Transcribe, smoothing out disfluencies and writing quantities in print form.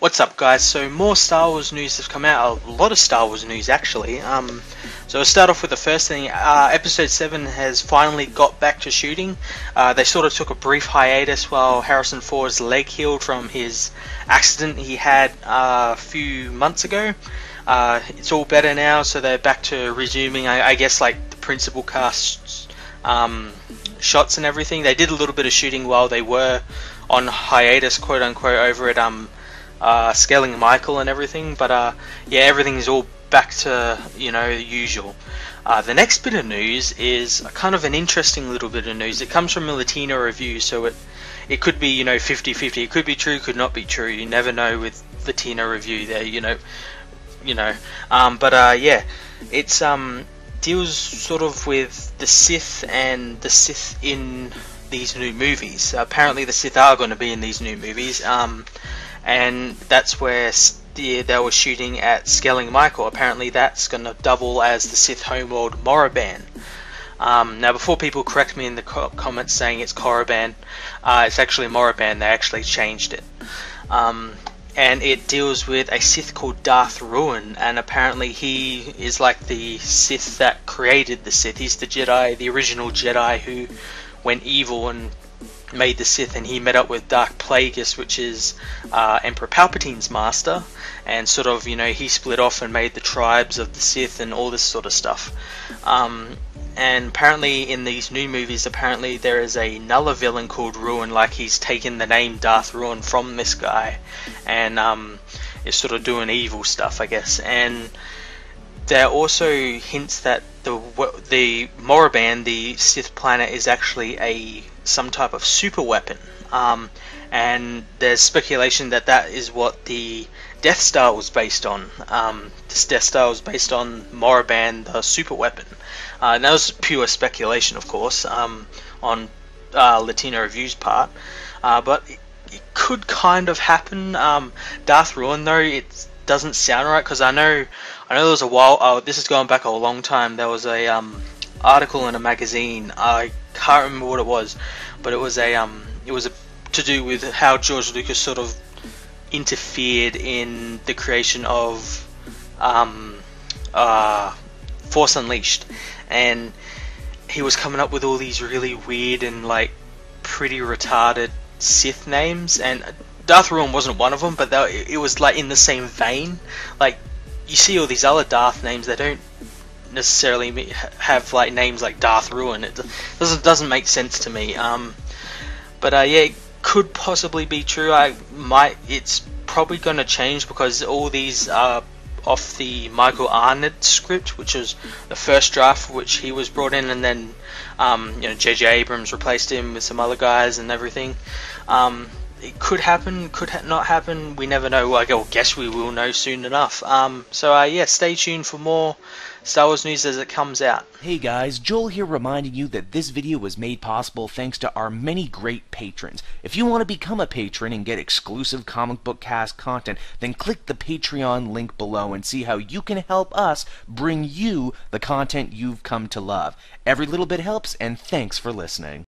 What's up, guys? So more Star Wars news has come out. A lot of Star Wars news, actually. So we'll start off with the first thing. Episode 7 has finally got back to shooting. They sort of took a brief hiatus while Harrison Ford's leg healed from his accident he had a few months ago. It's all better now, so they're back to resuming, I guess, like the principal cast shots and everything. They did a little bit of shooting while they were on hiatus, quote unquote, over at Scaling Michael and everything, but yeah, everything's all back to, the usual. The next bit of news is kind of an interesting little bit of news. It comes from a Latino review, so it could be 50-50. It could be true, could not be true. You never know with Latino review there, but yeah, it's deals sort of with the Sith and the Sith in these new movies. Apparently the Sith are going to be in these new movies, and that's where they were shooting at Scaling Michael. Apparently that's going to double as the Sith homeworld Moraband. Now, before people correct me in the comments saying it's Korriban, it's actually Moraband. They actually changed it. And it deals with a Sith called Darth Ruin, and apparently he is like the Sith that created the Sith. He's the Jedi, the original Jedi who went evil and made the Sith, and he met up with Dark Plagueis, which is Emperor Palpatine's master, and sort of, he split off and made the tribes of the Sith and all this sort of stuff. And apparently in these new movies, apparently there is another villain called Ruin, like he's taken the name Darth Ruin from this guy, and is sort of doing evil stuff, I guess. And there are also hints that the Moraband, the Sith planet, is actually some type of super weapon. And there's speculation that that is what the Death Star was based on. This Death Star was based on Moraband, the super weapon. And that was pure speculation, of course, on Latino Review's part. But it could kind of happen. Darth Ruin, though, it doesn't sound right, because I know there was a while. This is going back a long time. There was a article in a magazine. I can't remember what it was, but it was to do with how George Lucas sort of interfered in the creation of Force Unleashed, and he was coming up with all these really weird and like pretty retarded Sith names, and Darth Ruin wasn't one of them, but it was like in the same vein. Like, you see all these other Darth names, they don't necessarily have like names like Darth Ruin. It doesn't make sense to me. But yeah, it could possibly be true. It's probably going to change, because all these are off the Michael Arnett script, which was the first draft, which he was brought in, and then J.J. Abrams replaced him with some other guys and everything. It could happen, could not happen. We never know. I guess we will know soon enough. So yeah, stay tuned for more Star Wars news as it comes out. Hey guys, Joel here reminding you that this video was made possible thanks to our many great patrons. If you want to become a patron and get exclusive comic book cast content, then click the Patreon link below and see how you can help us bring you the content you've come to love. Every little bit helps, and thanks for listening.